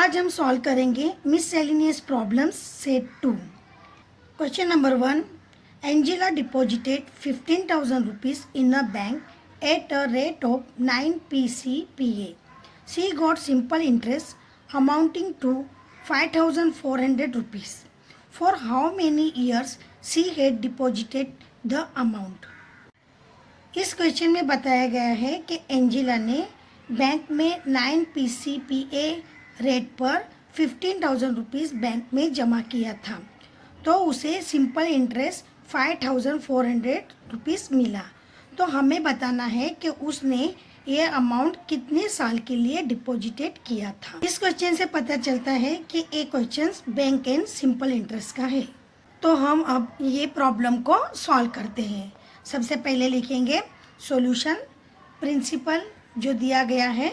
आज हम सॉल्व करेंगे miscellaneous problems set 2। Question number 1, Angela deposited 15,000 rupees in a bank at a rate of 9 PCPA. She got simple interest amounting to 5,400 rupees. For how many years she had deposited the amount? इस question में बताया गया है कि Angela ने bank में 9 PCPA rate पर 15,000 rupees bank में जमा किया था, तो उसे सिंपल इंटरेस्ट 5,400 रुपीज़ मिला। तो हमें बताना है कि उसने ये अमाउंट कितने साल के लिए डिपॉजिटेड किया था। इस क्वेश्चन से पता चलता है कि ये question bank and simple interest का है। तो हम अब ये प्रॉब्लम को सॉल्व करते हैं। सबसे पहले लिखेंगे सॉल्यूशन। प्रिंसिपल जो दिया गया है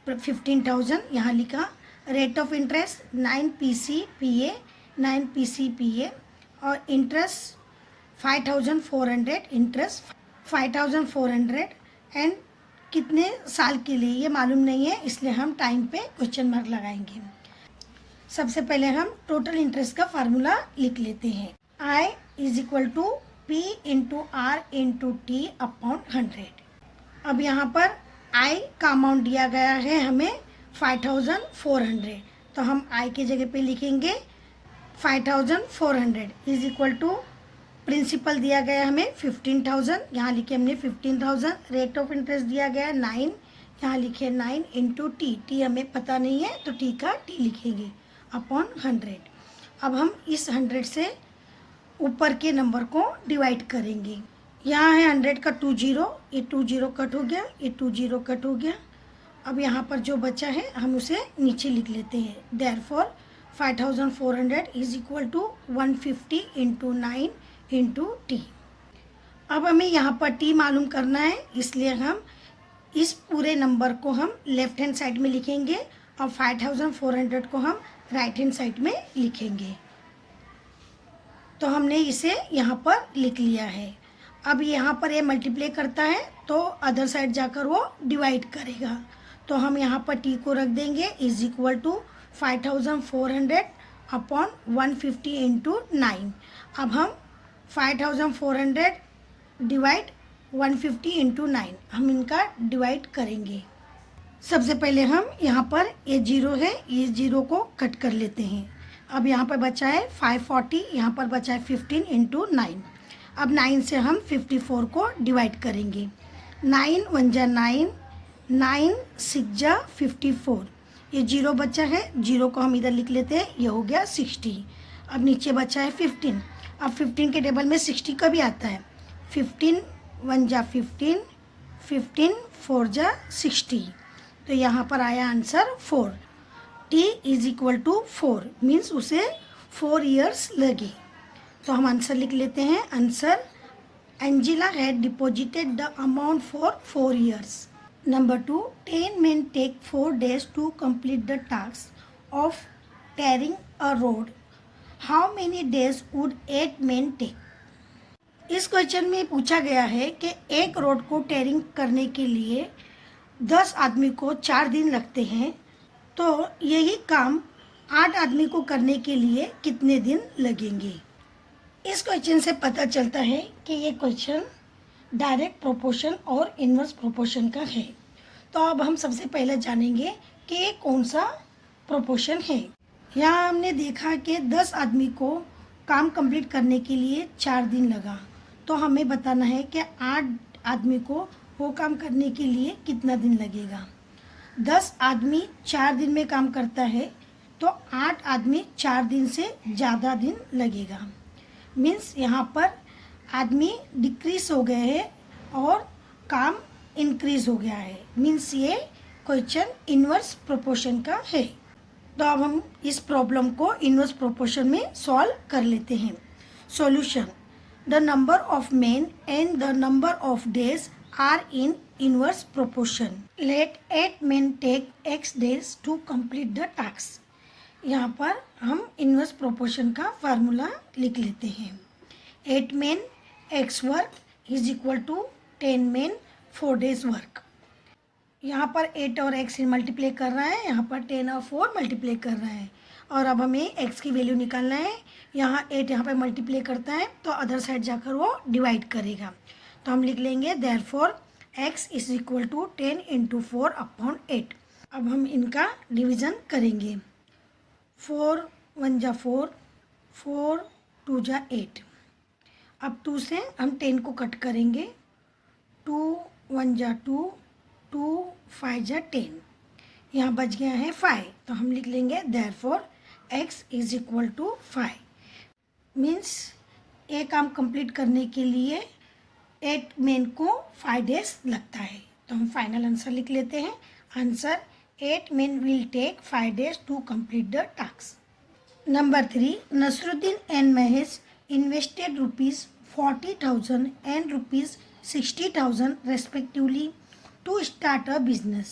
15,000 यहाँ लिखा, रेट ऑफ इंटरेस्ट 9 PCPA और इंटरेस्ट 5,400, इंटरेस्ट 5,400 एंड कितने साल के लिए ये मालूम नहीं है, इसलिए हम टाइम पे क्वेश्चन मार्क लगाएंगे। सबसे पहले हम टोटल इंटरेस्ट का फार्मूला लिख लेते हैं। I = P × R × T upon 100। अब यहाँ पर I का अमाउंट दिया गया है हमें 5,400, तो हम I की जगह पे लिखेंगे 5,400 = प्रिंसिपल दिया गया हमें 15,000, यहाँ लिखे हमने 15,000। रेट ऑफ इंटरेस्ट दिया गया 9, यहाँ लिखे 9 × T हमें पता नहीं है तो T का T लिखेंगे अपॉन 100। अब हम इस 100 से ऊपर के नंबर को डिवाइड करेंगे। यहाँ है 100 का 2 0, ये 2 0 कट हो गया, ये 2 0 कट हो गया। अब यहाँ पर जो बचा है हम उसे नीचे लिख लेते हैं। Therefore 5,400 = 150 × 9 × T। अब हमें यहाँ पर T मालूम करना है, इसलिए हम इस पूरे नंबर को हम लेफ्ट हैंड साइड में लिखेंगे और 5,400 को हम राइट हैंड साइड में लिखेंगे। तो हमने इसे यहाँ पर लिख लिया है। अब यहाँ पर ये मल्टीप्लाई करता है तो अदर साइड जाकर वो डिवाइड करेगा, तो हम यहाँ पर T को रख देंगे = 5,400 अपॉन 150 × 9। अब हम 5,400 डिवाइड 150 × 9 हम इनका डिवाइड करेंगे। सबसे पहले हम यहाँ पर ये 0 है, ये 0 को कट कर लेते हैं। अब यहाँ पर बचा है 540, यहाँ पर बचा है 15 × 9। अब 9 से हम 54 को डिवाइड करेंगे। 9 1 जा 9, 9 6 जा 54। ये 0 बचा है, 0 को हम इधर लिख लेते हैं, ये हो गया 60। अब नीचे बचा है 15। अब 15 के टेबल में 60 का भी आता है। 15 1 जा 15, 15 4 जा 60, तो यहाँ पर आया आंसर 4। T = 4 मीन्स उसे 4 years लगे, तो हम आंसर लिख लेते हैं। Answer Angela had deposited the amount for 4 years। Number 2, 10 men take 4 days to complete the task of tearing a road. How many days would 8 men take? इस question में पूछा गया है कि एक रोड को टेयरिंग करने के लिए 10 आदमी को 4 दिन लगते हैं, तो यही काम 8 आदमी को करने के लिए कितने दिन लगेंगे। इस क्वेश्चन से पता चलता है कि ये क्वेश्चन डायरेक्ट प्रोपोर्शन और इन्वर्स प्रोपोर्शन का है। तो अब हम सबसे पहले जानेंगे कि ये कौन सा प्रोपोर्शन है। यहाँ हमने देखा कि 10 आदमी को काम कंप्लीट करने के लिए 4 दिन लगा, तो हमें बताना है कि 8 आदमी को वो काम करने के लिए कितना दिन लगेगा। 10 आदमी 4 दिन में काम करता है, तो 8 आदमी 4 दिन से ज़्यादा दिन लगेगा। मीन्स यहाँ पर आदमी डिक्रीज हो गए हैं और काम इंक्रीज हो गया है, मीन्स ये क्वेश्चन इन्वर्स प्रोपोर्शन का है। तो अब हम इस प्रॉब्लम को इन्वर्स प्रोपोर्शन में सॉल्व कर लेते हैं। Solution. The number of men and the number of days are in inverse proportion. Let 8 men take x days to complete the task। यहाँ पर हम इन्वर्स प्रोपोर्शन का फार्मूला लिख लेते हैं। 8 men x work = 10 men 4 days work. यहाँ पर 8 और x मल्टीप्लाई कर रहा है, यहाँ पर 10 और 4 मल्टीप्लाई कर रहा है। और अब हमें x की वैल्यू निकालना है। यहाँ 8 यहाँ पर मल्टीप्लाई करता है तो अदर साइड जाकर वो डिवाइड करेगा। तो हम लिख लेंगे therefore x is equal to 10 into 4 upon 8। अब हम इनका डिवीज़न करेंगे। 4 1 जा 4, 4 2 जा 8। अब 2 से हम 10 को कट करेंगे। 2 1 जा 2, 2 5 जा 10। यहाँ बच गया है 5, तो हम लिख लेंगे therefore x is equal to 5। Means ये काम कंप्लीट करने के लिए 8 मेन को 5 डेज लगता है। तो हम फाइनल आंसर लिख लेते हैं। Answer 8 men will take 5 days to complete the task. Number 3, Nasruddin and Mahesh invested rupees 40,000 and rupees 60,000 respectively to start a business.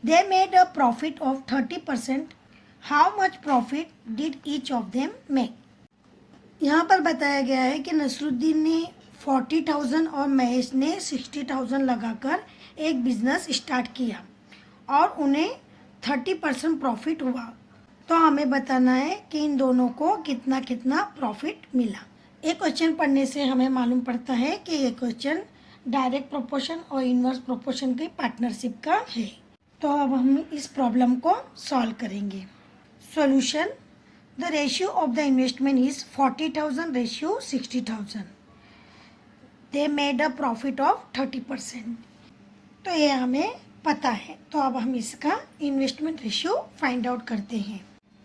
They made a profit of 30%. How much profit did each of them make? यहाँ पर बताया गया है कि नसरुद्दीन ने 40,000 और महेश ने 60,000 लगाकर एक बिजनेस स्टार्ट किया और उन्हें 30% प्रॉफिट हुआ। तो हमें बताना है कि इन दोनों को कितना कितना प्रॉफिट मिला। एक क्वेश्चन पढ़ने से हमें मालूम पड़ता है कि ये क्वेश्चन डायरेक्ट प्रोपोर्शन और इनवर्स प्रोपोर्शन की पार्टनरशिप का है। तो अब हम इस प्रॉब्लम को सॉल्व करेंगे। Solution, the ratio of the investment is 40,000 ratio 60,000। They made a profit of 30%। तो ये हमें पता है। तो अब हम इसका इन्वेस्टमेंट रेशियो फाइंड आउट करते हैं।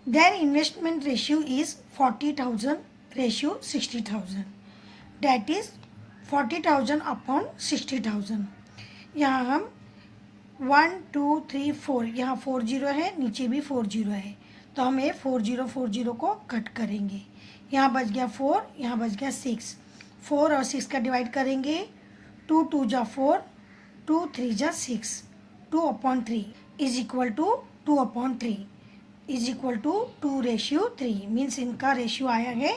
Their investment ratio is 40,000 ratio 60,000। That is 40,000 upon 60,000। यहाँ हम 1 2 3 4, यहाँ 4 जीरो है, नीचे भी 4 जीरो है, तो हम ये 4 0 को कट करेंगे। यहाँ बच गया 4, यहाँ बच गया 6। 4 और 6 का डिवाइड करेंगे। 2 2 जा 4, 2 3 जा 6, 2/3 is equal to 2/3 is equal to 2:3। Means इनका रेशियो आया है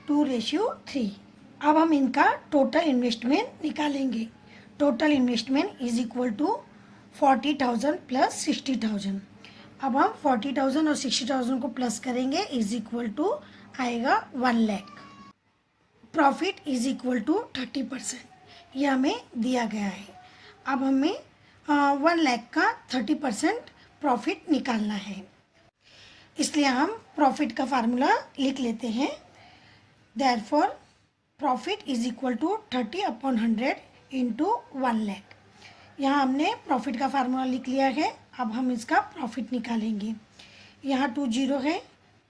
2:3। अब हम इनका टोटल इन्वेस्टमेंट निकालेंगे। Total investment is equal to 40,000 plus 60,000। अब हम 40,000 और 60,000 को प्लस करेंगे, इज इक्वल टू आएगा 1 lakh. Profit is equal to 30%, ये हमें दिया गया है। अब हमें 1 लाख का 30% प्रॉफिट निकालना है, इसलिए हम प्रॉफिट का फार्मूला लिख लेते हैं। Therefore profit is equal to 30/100 into 1 lakh. यहाँ हमने प्रॉफिट का फार्मूला लिख लिया है। अब हम इसका प्रॉफिट निकालेंगे। यहाँ 2 जीरो है,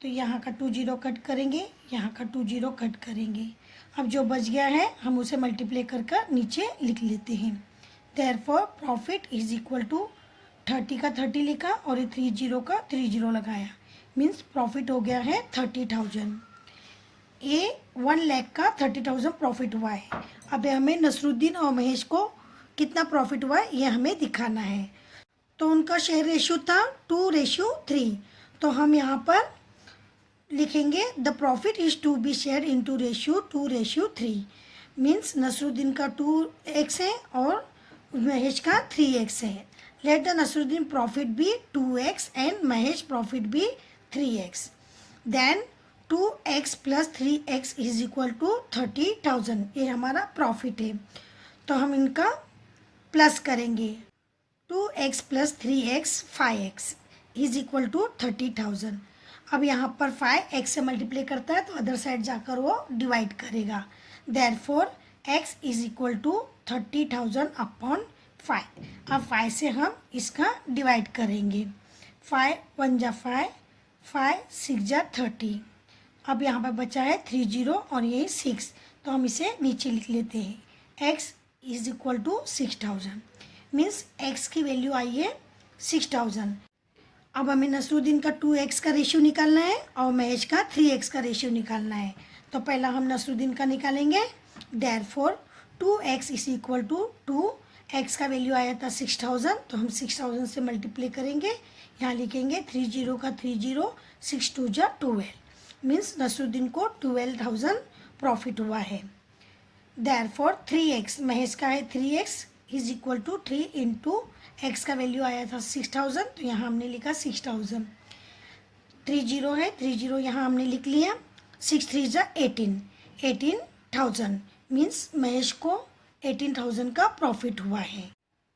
तो यहाँ का 2 जीरो कट करेंगे, यहाँ का 2 जीरो कट करेंगे। अब जो बच गया है हम उसे मल्टीप्लाई कर नीचे लिख लेते हैं। Therefore profit is equal to 30 का 30 लिखा और ये 3 जीरो का 3 जीरो लगाया। मीन्स प्रॉफिट हो गया है 30,000। ये 1 लाख का 30,000 प्रॉफिट हुआ है। अब हमें नसरुद्दीन और महेश को कितना प्रॉफिट हुआ है ये हमें दिखाना है। तो उनका शेयर रेशियो था 2:3। तो हम यहाँ पर लिखेंगे the profit is to be share into ratio 2:3। Means Nasruddin का 2x है और महेश का 3x है। Let the Nasruddin profit be 2x and Mahesh profit be 3x। Then 2x plus 3x is equal to 30,000। ये हमारा प्रॉफिट है। तो हम इनका प्लस करेंगे। 2x plus 3x 5x is equal to 30,000। अब यहाँ पर 5x से मल्टीप्लाई करता है तो अदर साइड जाकर वो डिवाइड करेगा। Therefore x is equal to 30,000 upon 5। अब 5 से हम इसका डिवाइड करेंगे। 5 1 जा 5, 5 6 जा 30। अब यहाँ पर बचा है 3 जीरो और ये 6, तो हम इसे नीचे लिख लेते हैं। x is equal to 6,000। Means x की वैल्यू आई है 6,000। अब हमें नसरुद्दीन का 2x का रेशियो निकालना है और महेश का 3x का रेशियो निकालना है। तो पहला हम नसरुद्दीन का निकालेंगे। Therefore 2x is equal to 2, x का वैल्यू आया था 6,000, तो हम 6,000 से मल्टीप्लाई करेंगे। यहाँ लिखेंगे 3 जीरो का 3 जीरो, 6 2 जा 12। मीन्स नसरुद्दीन को 12,000 प्रॉफिट हुआ है। देयरफॉर 3x, महेश का है 3x, is equal to 3 into x का वैल्यू आया था 6000, तो यहाँ हमने लिखा 6000। 30 है, 30 यहाँ हमने लिख लिया। 6 3 जा 18,000 मीन्स महेश को 18,000 का प्रॉफिट हुआ है।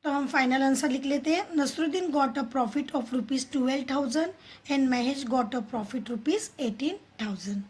तो हम फाइनल आंसर लिख लेते हैं। Nasruddin got a profit of rupees 12,000 and Mahesh got a profit rupees 18,000।